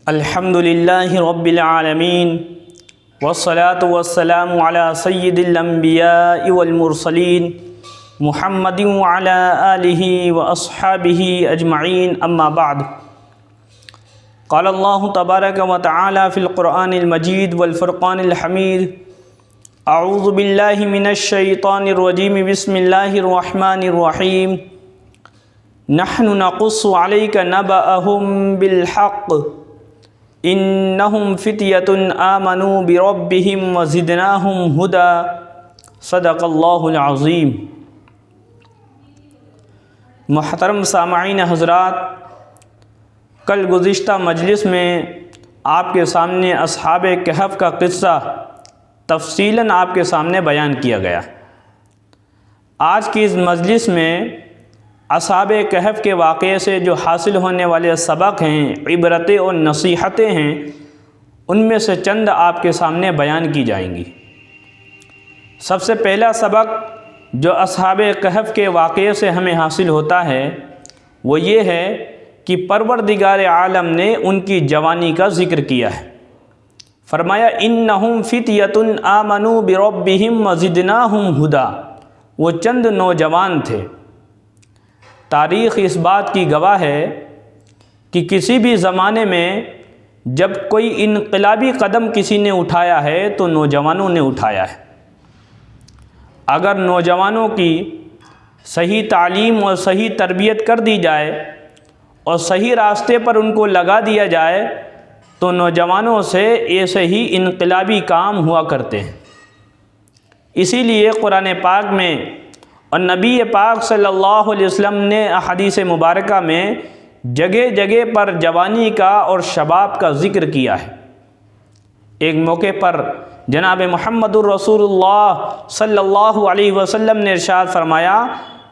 الحمد للہ رب العالمین والصلاة والسلام علی سید الانبیاء والمرسلین محمد وعلی آلہ واصحابہ اجمعین اما بعد قال اللہ تبارک و تعالی فی القرآن المجید والفرقان الحمید اعوذ باللہ من الشیطان الرجیم بسم اللہ الرحمن الرحیم نحن نقص علیک نبأهم بالحق انہم فتیۃ آمنوا بربہم وزدناہم ہدی صدق اللہ العظیم۔ محترم سامعین حضرات، کل گزشتہ مجلس میں آپ کے سامنے اصحاب کہف کا قصہ تفصیلاً آپ کے سامنے بیان کیا گیا۔ آج کی اس مجلس میں اصحاب کہف کے واقعے سے جو حاصل ہونے والے سبق ہیں، عبرتیں اور نصیحتیں ہیں، ان میں سے چند آپ کے سامنے بیان کی جائیں گی۔ سب سے پہلا سبق جو اصحاب کہف کے واقعے سے ہمیں حاصل ہوتا ہے وہ یہ ہے کہ پروردگار عالم نے ان کی جوانی کا ذکر کیا ہے۔ فرمایا انہم فتیۃ آمنوا بربہم وزدناہم ہدی، وہ چند نوجوان تھے۔ تاریخ اس بات کی گواہ ہے کہ کسی بھی زمانے میں جب کوئی انقلابی قدم کسی نے اٹھایا ہے تو نوجوانوں نے اٹھایا ہے۔ اگر نوجوانوں کی صحیح تعلیم اور صحیح تربیت کر دی جائے اور صحیح راستے پر ان کو لگا دیا جائے تو نوجوانوں سے ایسے ہی انقلابی کام ہوا کرتے ہیں۔ اسی لیے قرآن پاک میں اور نبی پاک صلی اللہ علیہ وسلم نے احادیث مبارکہ میں جگہ جگہ پر جوانی کا اور شباب کا ذکر کیا ہے۔ ایک موقع پر جناب محمد الرسول اللہ صلی اللہ علیہ وسلم نے ارشاد فرمایا،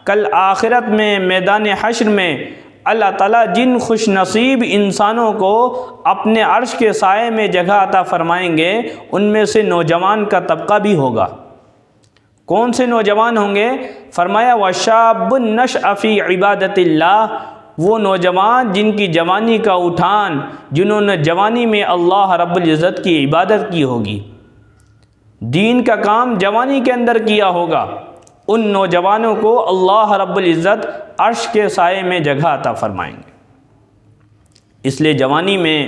کل آخرت میں میدان حشر میں اللہ تعالیٰ جن خوش نصیب انسانوں کو اپنے عرش کے سائے میں جگہ عطا فرمائیں گے ان میں سے نوجوان کا طبقہ بھی ہوگا۔ کون سے نوجوان ہوں گے؟ فرمایا وَشَابٌ نَشْأَ فِي عِبَادَةِ اللَّهِ، وہ نوجوان جن کی جوانی کا اٹھان، جنہوں نے جوانی میں اللہ رب العزت کی عبادت کی ہوگی، دین کا کام جوانی کے اندر کیا ہوگا، ان نوجوانوں کو اللہ رب العزت عرش کے سائے میں جگہ عطا فرمائیں گے۔ اس لیے جوانی میں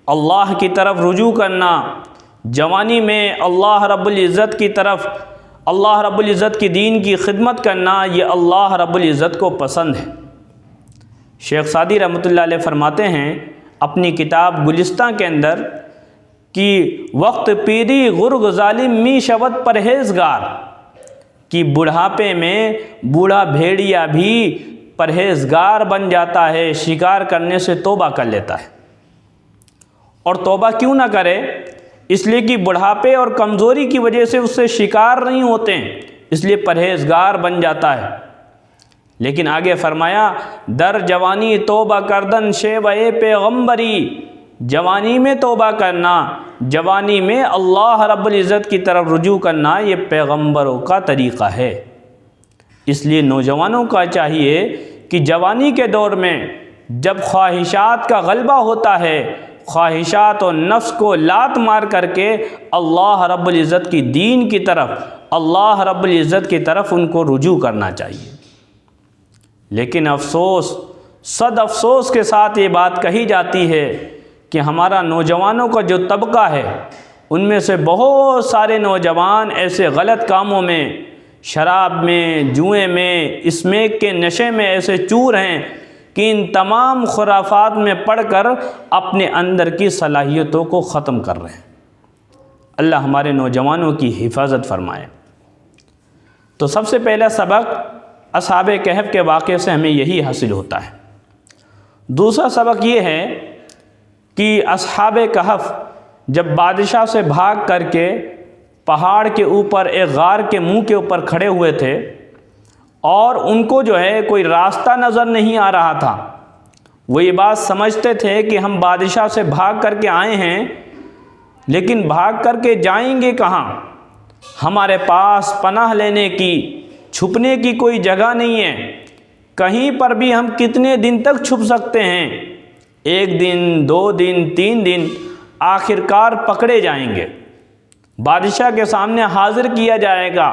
اللہ کی طرف رجوع کرنا، جوانی میں اللہ رب العزت کی طرف، اللہ رب العزت کی دین کی خدمت کرنا، یہ اللہ رب العزت کو پسند ہے۔ شیخ سعدی رحمۃ اللہ علیہ فرماتے ہیں اپنی کتاب گلستہ کے اندر کہ وقت پیری غرگ ظالم می شود پرہیزگار، کہ بڑھاپے میں بوڑھا بھیڑیا بھی پرہیزگار بن جاتا ہے، شکار کرنے سے توبہ کر لیتا ہے۔ اور توبہ کیوں نہ کرے؟ اس لیے کہ بڑھاپے اور کمزوری کی وجہ سے اس سے شکار نہیں ہوتے ہیں، اس لیے پرہیزگار بن جاتا ہے۔ لیکن آگے فرمایا در جوانی توبہ کردن شیوہ پیغمبری، جوانی میں توبہ کرنا، جوانی میں اللہ رب العزت کی طرف رجوع کرنا، یہ پیغمبروں کا طریقہ ہے۔ اس لیے نوجوانوں کا چاہیے کہ جوانی کے دور میں جب خواہشات کا غلبہ ہوتا ہے، خواہشات اور نفس کو لات مار کر کے اللہ رب العزت کی دین کی طرف، اللہ رب العزت کی طرف ان کو رجوع کرنا چاہیے۔ لیکن افسوس، صد افسوس کے ساتھ یہ بات کہی جاتی ہے کہ ہمارا نوجوانوں کا جو طبقہ ہے ان میں سے بہت سارے نوجوان ایسے غلط کاموں میں، شراب میں، جوئے میں، اسمیک کے نشے میں ایسے چور ہیں کہ ان تمام خرافات میں پڑھ کر اپنے اندر کی صلاحیتوں کو ختم کر رہے ہیں۔ اللہ ہمارے نوجوانوں کی حفاظت فرمائے۔ تو سب سے پہلا سبق اصحاب کہف کے واقعے سے ہمیں یہی حاصل ہوتا ہے۔ دوسرا سبق یہ ہے کہ اصحاب کہف جب بادشاہ سے بھاگ کر کے پہاڑ کے اوپر ایک غار کے منہ کے اوپر کھڑے ہوئے تھے اور ان کو جو ہے کوئی راستہ نظر نہیں آ رہا تھا، وہ یہ بات سمجھتے تھے کہ ہم بادشاہ سے بھاگ کر کے آئے ہیں لیکن بھاگ کر کے جائیں گے کہاں؟ ہمارے پاس پناہ لینے کی، چھپنے کی کوئی جگہ نہیں ہے، کہیں پر بھی ہم کتنے دن تک چھپ سکتے ہیں؟ 1 دن 2 دن 3 دن آخر کار پکڑے جائیں گے، بادشاہ کے سامنے حاضر کیا جائے گا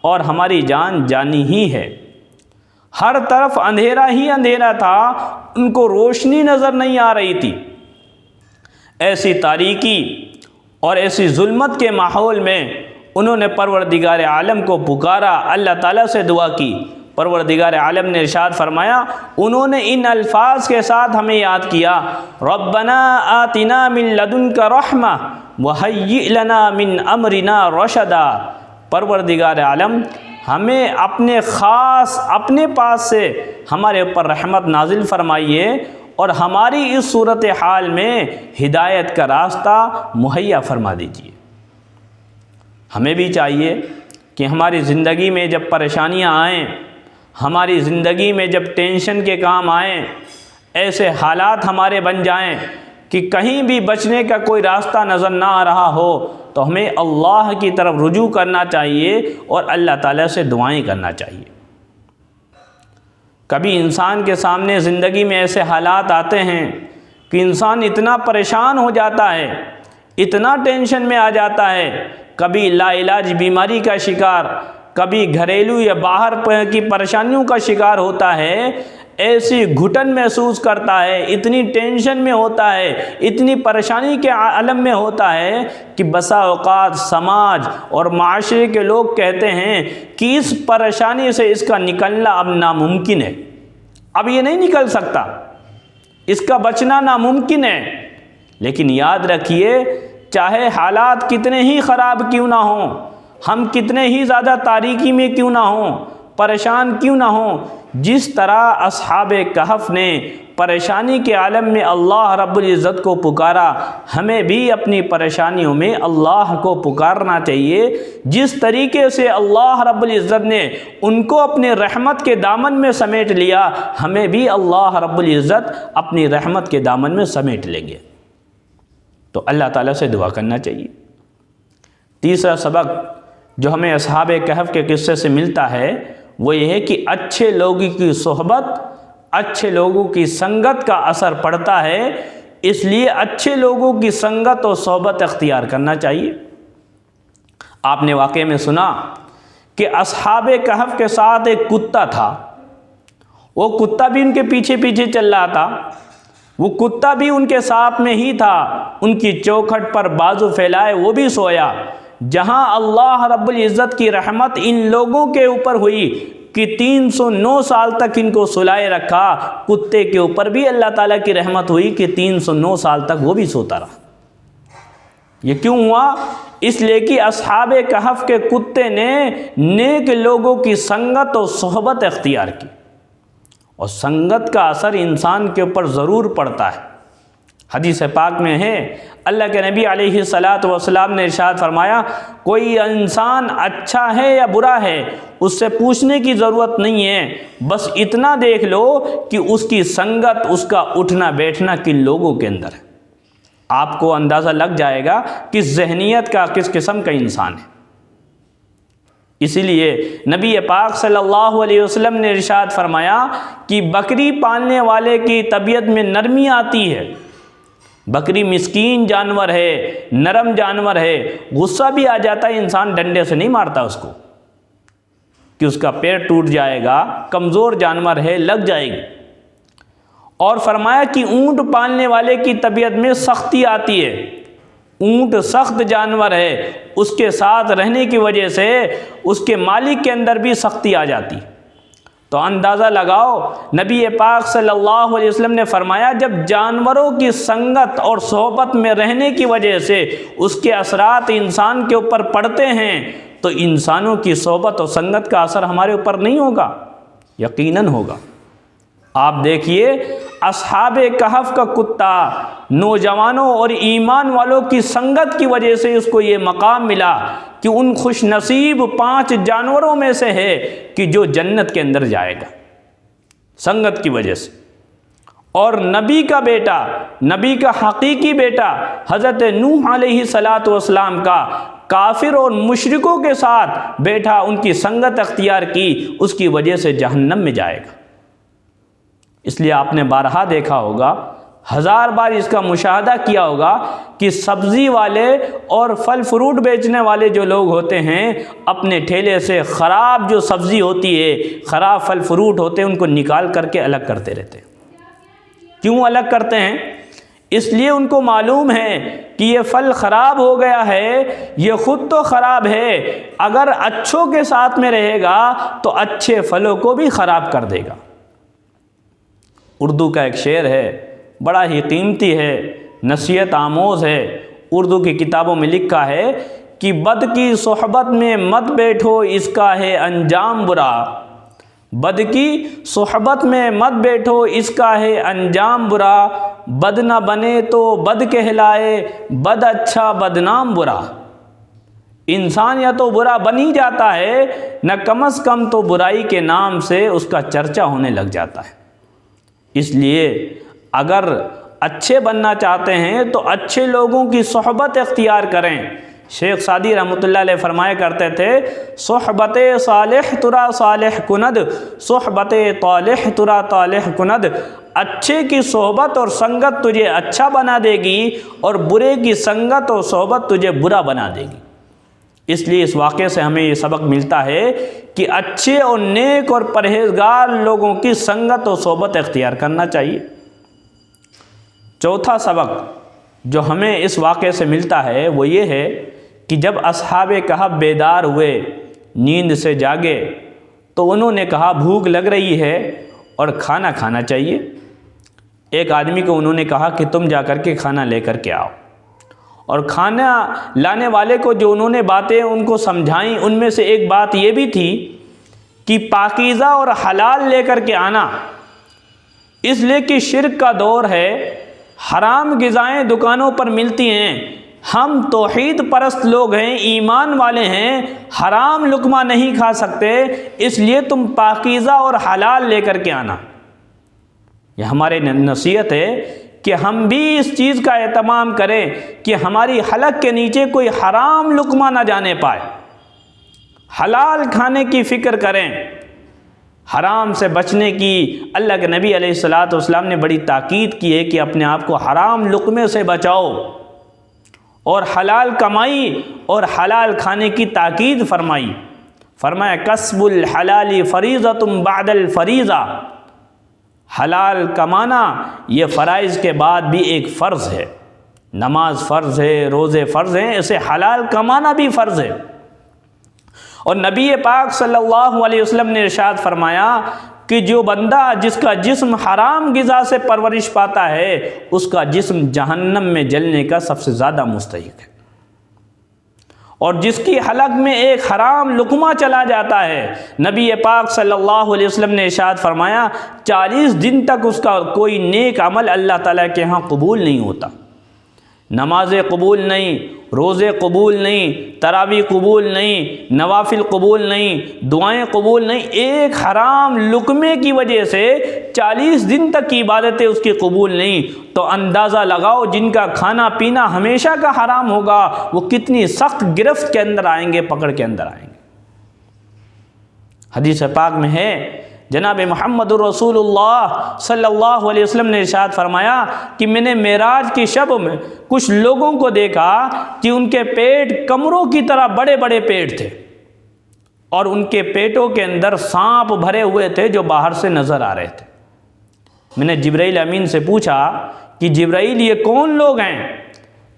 اور ہماری جان جانی ہی ہے۔ ہر طرف اندھیرا ہی اندھیرا تھا، ان کو روشنی نظر نہیں آ رہی تھی۔ ایسی تاریکی اور ایسی ظلمت کے ماحول میں انہوں نے پروردگار عالم کو پکارا، اللہ تعالیٰ سے دعا کی۔ پروردگار عالم نے ارشاد فرمایا، انہوں نے ان الفاظ کے ساتھ ہمیں یاد کیا، ربنا آتنا من لدنک رحمہ وہیئ لنا من امرنا رشدا۔ پروردگار عالم ہمیں اپنے خاص اپنے پاس سے ہمارے اوپر رحمت نازل فرمائیے اور ہماری اس صورتحال میں ہدایت کا راستہ مہیا فرما دیجیے۔ ہمیں بھی چاہیے کہ ہماری زندگی میں جب پریشانیاں آئیں، ہماری زندگی میں جب ٹینشن کے کام آئیں، ایسے حالات ہمارے بن جائیں کہ کہیں بھی بچنے کا کوئی راستہ نظر نہ آ رہا ہو، تو ہمیں اللہ کی طرف رجوع کرنا چاہیے اور اللہ تعالیٰ سے دعائیں کرنا چاہیے۔ کبھی انسان کے سامنے زندگی میں ایسے حالات آتے ہیں کہ انسان اتنا پریشان ہو جاتا ہے، اتنا ٹینشن میں آ جاتا ہے، کبھی لا علاج بیماری کا شکار، کبھی گھریلو یا باہر کی پریشانیوں کا شکار ہوتا ہے، ایسی گھٹن محسوس کرتا ہے، اتنی ٹینشن میں ہوتا ہے، اتنی پریشانی کے عالم میں ہوتا ہے کہ بسا اوقات سماج اور معاشرے کے لوگ کہتے ہیں کہ اس پریشانی سے اس کا نکلنا اب ناممکن ہے، اب یہ نہیں نکل سکتا، اس کا بچنا ناممکن ہے۔ لیکن یاد رکھیے، چاہے حالات کتنے ہی خراب کیوں نہ ہوں، ہم کتنے ہی زیادہ تاریکی میں کیوں نہ ہوں، پریشان کیوں نہ ہوں، جس طرح اصحاب کہف نے پریشانی کے عالم میں اللہ رب العزت کو پکارا، ہمیں بھی اپنی پریشانیوں میں اللہ کو پکارنا چاہیے۔ جس طریقے سے اللہ رب العزت نے ان کو اپنے رحمت کے دامن میں سمیٹ لیا، ہمیں بھی اللہ رب العزت اپنی رحمت کے دامن میں سمیٹ لیں گے۔ تو اللہ تعالیٰ سے دعا کرنا چاہیے۔ تیسرا سبق جو ہمیں اصحاب کہف کے قصے سے ملتا ہے وہ یہ ہے کہ اچھے لوگوں کی صحبت، اچھے لوگوں کی سنگت کا اثر پڑتا ہے، اس لیے اچھے لوگوں کی سنگت اور صحبت اختیار کرنا چاہیے۔ آپ نے واقعے میں سنا کہ اصحاب کہف کے ساتھ ایک کتا تھا، وہ کتا بھی ان کے پیچھے پیچھے چل رہا تھا، وہ کتا بھی ان کے ساتھ میں ہی تھا، ان کی چوکھٹ پر بازو پھیلائے وہ بھی سویا۔ جہاں اللہ رب العزت کی رحمت ان لوگوں کے اوپر ہوئی کہ 309 سال تک ان کو سلائے رکھا، کتے کے اوپر بھی اللہ تعالیٰ کی رحمت ہوئی کہ 309 سال تک وہ بھی سوتا رہا۔ یہ کیوں ہوا؟ اس لیے کہ اصحاب کہف کے کتے نے نیک لوگوں کی سنگت اور صحبت اختیار کی، اور سنگت کا اثر انسان کے اوپر ضرور پڑتا ہے۔ حدیث پاک میں ہے، اللہ کے نبی علیہ الصلاۃ والسلام نے ارشاد فرمایا، کوئی انسان اچھا ہے یا برا ہے اس سے پوچھنے کی ضرورت نہیں ہے، بس اتنا دیکھ لو کہ اس کی سنگت، اس کا اٹھنا بیٹھنا کن لوگوں کے اندر ہے۔ آپ کو اندازہ لگ جائے گا کس ذہنیت کا، کس قسم کا انسان ہے۔ اسی لیے نبی پاک صلی اللہ علیہ وسلم نے ارشاد فرمایا کہ بکری پالنے والے کی طبیعت میں نرمی آتی ہے۔ بکری مسکین جانور ہے، نرم جانور ہے، غصہ بھی آ جاتا ہے، انسان ڈنڈے سے نہیں مارتا اس کو کہ اس کا پیر ٹوٹ جائے گا، کمزور جانور ہے، لگ جائے گی۔ اور فرمایا کہ اونٹ پالنے والے کی طبیعت میں سختی آتی ہے، اونٹ سخت جانور ہے، اس کے ساتھ رہنے کی وجہ سے اس کے مالک کے اندر بھی سختی آ جاتی۔ تو اندازہ لگاؤ، نبی پاک صلی اللہ علیہ وسلم نے فرمایا جب جانوروں کی سنگت اور صحبت میں رہنے کی وجہ سے اس کے اثرات انسان کے اوپر پڑتے ہیں، تو انسانوں کی صحبت اور سنگت کا اثر ہمارے اوپر نہیں ہوگا؟ یقیناً ہوگا۔ آپ دیکھیے، اصحاب کہف کا کتا نوجوانوں اور ایمان والوں کی سنگت کی وجہ سے اس کو یہ مقام ملا کہ ان خوش نصیب 5 جانوروں میں سے ہے کہ جو جنت کے اندر جائے گا، سنگت کی وجہ سے۔ اور نبی کا بیٹا، نبی کا حقیقی بیٹا حضرت نوح علیہ الصلاۃ والسلام کا کافر اور مشرکوں کے ساتھ بیٹھا، ان کی سنگت اختیار کی، اس کی وجہ سے جہنم میں جائے گا۔ اس لیے آپ نے بارہا دیکھا ہوگا، 1000 بار اس کا مشاہدہ کیا ہوگا کہ سبزی والے اور پھل فروٹ بیچنے والے جو لوگ ہوتے ہیں اپنے ٹھیلے سے خراب جو سبزی ہوتی ہے، خراب پھل فروٹ ہوتے ہیں، ان کو نکال کر کے الگ کرتے رہتے ہیں۔ کیوں الگ کرتے ہیں؟ اس لیے ان کو معلوم ہے کہ یہ پھل خراب ہو گیا ہے، یہ خود تو خراب ہے، اگر اچھوں کے ساتھ میں رہے گا تو اچھے پھلوں کو بھی خراب کر دے گا۔ اردو کا ایک شعر ہے، بڑا ہی قیمتی ہے، نصیحت آموز ہے۔ اردو کی کتابوں میں لکھا ہے کہ بد کی صحبت میں مت بیٹھو، اس کا ہے انجام برا۔ بد کی صحبت میں مت بیٹھو، اس کا ہے انجام برا۔ بد نہ بنے تو بد کہلائے، بد اچھا بدنام برا۔ انسان یا تو برا بن ہی جاتا ہے، نہ کم از کم تو برائی کے نام سے اس کا چرچا ہونے لگ جاتا ہے۔ اس لیے اگر اچھے بننا چاہتے ہیں تو اچھے لوگوں کی صحبت اختیار کریں۔ شیخ سعدی رحمۃ اللہ علیہ فرمایا کرتے تھے، صحبت صالح ترا صالح کند، صحبت طالح ترا طالح کند۔ اچھے کی صحبت اور سنگت تجھے اچھا بنا دے گی، اور برے کی سنگت اور صحبت تجھے برا بنا دے گی۔ اس لیے اس واقعے سے ہمیں یہ سبق ملتا ہے کہ اچھے اور نیک اور پرہیزگار لوگوں کی سنگت اور صحبت اختیار کرنا چاہیے۔ چوتھا سبق جو ہمیں اس واقعے سے ملتا ہے وہ یہ ہے کہ جب اصحاب کہف بیدار ہوئے، نیند سے جاگے، تو انہوں نے کہا بھوک لگ رہی ہے اور کھانا کھانا چاہیے۔ ایک آدمی کو انہوں نے کہا کہ تم جا کر کے کھانا لے کر کے آؤ، اور کھانا لانے والے کو جو انہوں نے باتیں ان کو سمجھائیں، ان میں سے ایک بات یہ بھی تھی کہ پاکیزہ اور حلال لے کر کے آنا، اس لیے کہ شرک کا دور ہے، حرام غذائیں دکانوں پر ملتی ہیں، ہم توحید پرست لوگ ہیں، ایمان والے ہیں، حرام لقمہ نہیں کھا سکتے، اس لیے تم پاکیزہ اور حلال لے کر کے آنا۔ یہ ہمارے نصیحت ہے کہ ہم بھی اس چیز کا اہتمام کریں کہ ہماری حلق کے نیچے کوئی حرام لقمہ نہ جانے پائے، حلال کھانے کی فکر کریں۔ حرام سے بچنے کی اللہ کے نبی علیہ الصلاۃ والسلام نے بڑی تاکید کی ہے کہ اپنے آپ کو حرام لقمے سے بچاؤ، اور حلال کمائی اور حلال کھانے کی تاکید فرمائی۔ فرمایا کسب الحلال فریضۃ بعد الفریضہ، حلال کمانا یہ فرائض کے بعد بھی ایک فرض ہے۔ نماز فرض ہے، روزے فرض ہیں، اسے حلال کمانا بھی فرض ہے۔ اور نبی پاک صلی اللہ علیہ وسلم نے ارشاد فرمایا کہ جو بندہ جس کا جسم حرام غذا سے پرورش پاتا ہے، اس کا جسم جہنم میں جلنے کا سب سے زیادہ مستحق ہے۔ اور جس کی حلق میں ایک حرام لقمہ چلا جاتا ہے، نبی پاک صلی اللہ علیہ وسلم نے ارشاد فرمایا 40 دن تک اس کا کوئی نیک عمل اللہ تعالیٰ کے ہاں قبول نہیں ہوتا۔ نمازیں قبول نہیں، روزے قبول نہیں، تراویح قبول نہیں، نوافل قبول نہیں، دعائیں قبول نہیں، ایک حرام لقمے کی وجہ سے 40 دن تک کی عبادتیں اس کی قبول نہیں۔ تو اندازہ لگاؤ جن کا کھانا پینا ہمیشہ کا حرام ہوگا وہ کتنی سخت گرفت کے اندر آئیں گے، پکڑ کے اندر آئیں گے۔ حدیث پاک میں ہے، جناب محمد الرسول اللہ صلی اللہ علیہ وسلم نے ارشاد فرمایا کہ میں نے معراج کی شب میں کچھ لوگوں کو دیکھا کہ ان کے پیٹ کمروں کی طرح بڑے بڑے پیٹ تھے، اور ان کے پیٹوں کے اندر سانپ بھرے ہوئے تھے جو باہر سے نظر آ رہے تھے۔ میں نے جبرائیل امین سے پوچھا کہ جبرائیل یہ کون لوگ ہیں؟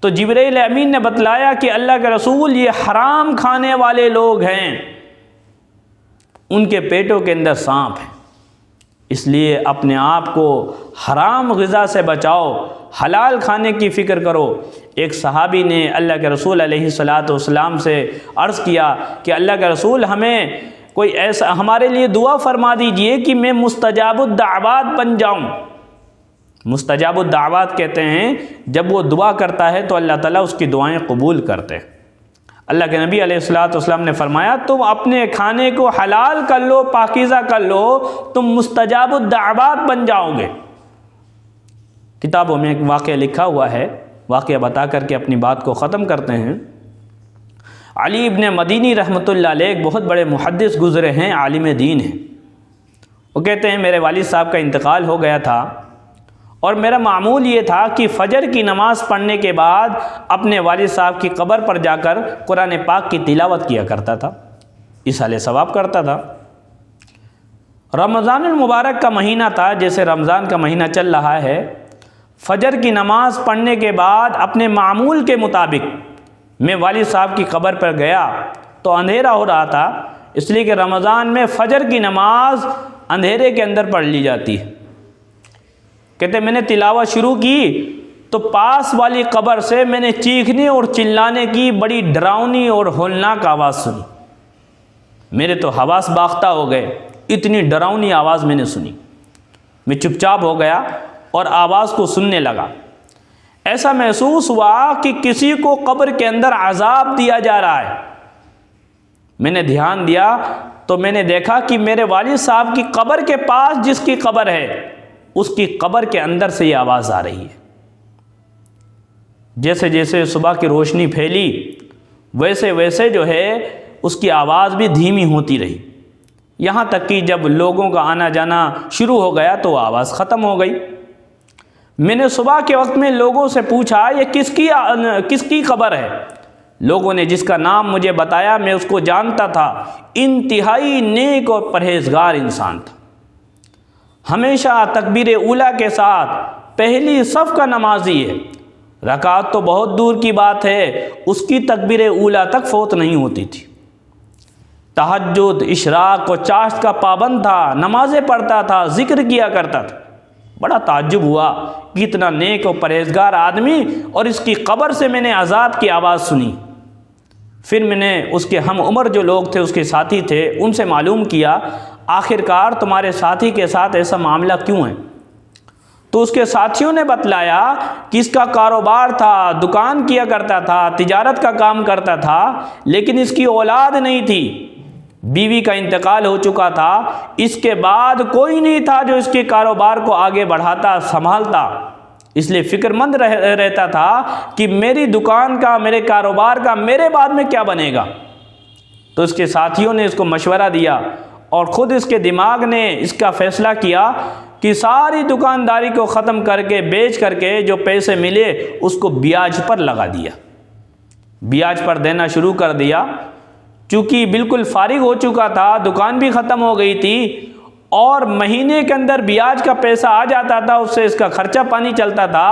تو جبرائیل امین نے بتلایا کہ اللہ کے رسول یہ حرام کھانے والے لوگ ہیں، ان کے پیٹوں کے اندر سانپ ہیں۔ اس لیے اپنے آپ کو حرام غذا سے بچاؤ، حلال کھانے کی فکر کرو۔ ایک صحابی نے اللہ کے رسول علیہ الصلاۃ والسلام سے عرض کیا کہ اللہ کے رسول ہمیں کوئی ایسا ہمارے لیے دعا فرما دیجئے کہ میں مستجاب الدعوات بن جاؤں۔ مستجاب الدعوات کہتے ہیں جب وہ دعا کرتا ہے تو اللہ تعالیٰ اس کی دعائیں قبول کرتے ہیں۔ اللہ کے نبی علیہ الصلاۃ والسلام نے فرمایا تم اپنے کھانے کو حلال کر لو، پاکیزہ کر لو، تم مستجاب الدعوات بن جاؤ گے۔ کتابوں میں ایک واقعہ لکھا ہوا ہے، واقعہ بتا کر کے اپنی بات کو ختم کرتے ہیں۔ علی ابن مدینی رحمۃ اللہ علیہ ایک بہت بڑے محدث گزرے ہیں، عالم دین ہیں۔ وہ کہتے ہیں میرے والد صاحب کا انتقال ہو گیا تھا، اور میرا معمول یہ تھا کہ فجر کی نماز پڑھنے کے بعد اپنے والد صاحب کی قبر پر جا کر قرآن پاک کی تلاوت کیا کرتا تھا، ایصال ثواب کرتا تھا۔ رمضان المبارک کا مہینہ تھا، جیسے رمضان کا مہینہ چل رہا ہے، فجر کی نماز پڑھنے کے بعد اپنے معمول کے مطابق میں والد صاحب کی قبر پر گیا تو اندھیرا ہو رہا تھا، اس لیے کہ رمضان میں فجر کی نماز اندھیرے کے اندر پڑھ لی جاتی ہے۔ کہتے میں نے تلاوت شروع کی تو پاس والی قبر سے میں نے چیخنے اور چلانے کی بڑی ڈراؤنی اور ہولناک آواز سنی۔ میرے تو حواس باختہ ہو گئے، اتنی ڈراؤنی آواز میں نے سنی۔ میں چپ چاپ ہو گیا اور آواز کو سننے لگا۔ ایسا محسوس ہوا کہ کسی کو قبر کے اندر عذاب دیا جا رہا ہے۔ میں نے دھیان دیا تو میں نے دیکھا کہ میرے والد صاحب کی قبر کے پاس جس کی قبر ہے، اس کی قبر کے اندر سے یہ آواز آ رہی ہے۔ جیسے جیسے صبح کی روشنی پھیلی ویسے ویسے جو ہے اس کی آواز بھی دھیمی ہوتی رہی، یہاں تک کہ جب لوگوں کا آنا جانا شروع ہو گیا تو آواز ختم ہو گئی۔ میں نے صبح کے وقت میں لوگوں سے پوچھا یہ کس کی قبر ہے؟ لوگوں نے جس کا نام مجھے بتایا میں اس کو جانتا تھا، انتہائی نیک اور پرہیزگار انسان تھا، ہمیشہ تکبیر اولیٰ کے ساتھ پہلی صف کا نمازی ہے، رکعت تو بہت دور کی بات ہے، اس کی تکبیر اولیٰ تک فوت نہیں ہوتی تھی، تہجد، اشراق و چاشت کا پابند تھا، نمازیں پڑھتا تھا، ذکر کیا کرتا تھا۔ بڑا تعجب ہوا کہ اتنا نیک و پرہیزگار آدمی اور اس کی قبر سے میں نے عذاب کی آواز سنی۔ پھر میں نے اس کے ہم عمر جو لوگ تھے، اس کے ساتھی تھے، ان سے معلوم کیا آخرکار تمہارے ساتھی کے ساتھ ایسا معاملہ کیوں ہے؟ تو اس کے ساتھیوں نے بتلایا کہ اس کا کاروبار تھا، دکان کیا کرتا تھا، تجارت کا کام کرتا تھا، لیکن اس کی اولاد نہیں تھی، بیوی کا انتقال ہو چکا تھا، اس کے بعد کوئی نہیں تھا جو اس کے کاروبار کو آگے بڑھاتا سنبھالتا، اس لیے فکر مند رہتا تھا کہ میری دکان کا، میرے کاروبار کا میرے بعد میں کیا بنے گا۔ تو اس کے ساتھیوں نے اس کو مشورہ دیا اور خود اس کے دماغ نے اس کا فیصلہ کیا کہ ساری دکانداری کو ختم کر کے بیچ کر کے جو پیسے ملے اس کو بیاج پر لگا دیا، بیاج پر دینا شروع کر دیا۔ چونکہ بالکل فارغ ہو چکا تھا، دکان بھی ختم ہو گئی تھی اور مہینے کے اندر بیاج کا پیسہ آ جاتا تھا، اس سے اس کا خرچہ پانی چلتا تھا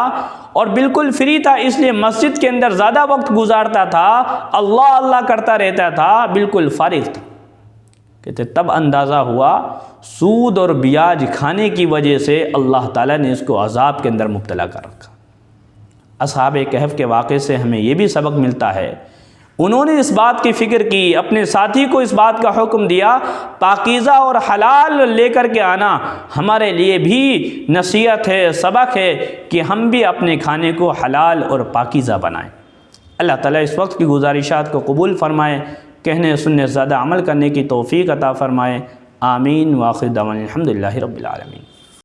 اور بالکل فری تھا، اس لیے مسجد کے اندر زیادہ وقت گزارتا تھا، اللہ اللہ کرتا رہتا تھا، بالکل فارغ تھا۔ کہتے تب اندازہ ہوا سود اور بیاج کھانے کی وجہ سے اللہ تعالیٰ نے اس کو عذاب کے اندر مبتلا کر رکھا۔ اصحاب کہف کے واقعے سے ہمیں یہ بھی سبق ملتا ہے، انہوں نے اس بات کی فکر کی، اپنے ساتھی کو اس بات کا حکم دیا، پاکیزہ اور حلال لے کر کے آنا۔ ہمارے لیے بھی نصیحت ہے، سبق ہے کہ ہم بھی اپنے کھانے کو حلال اور پاکیزہ بنائیں۔ اللہ تعالیٰ اس وقت کی گزارشات کو قبول فرمائے، کہنے سننے زیادہ عمل کرنے کی توفیق عطا فرمائے۔ آمین۔ وآخر دعوانا الحمدللہ رب العالمین۔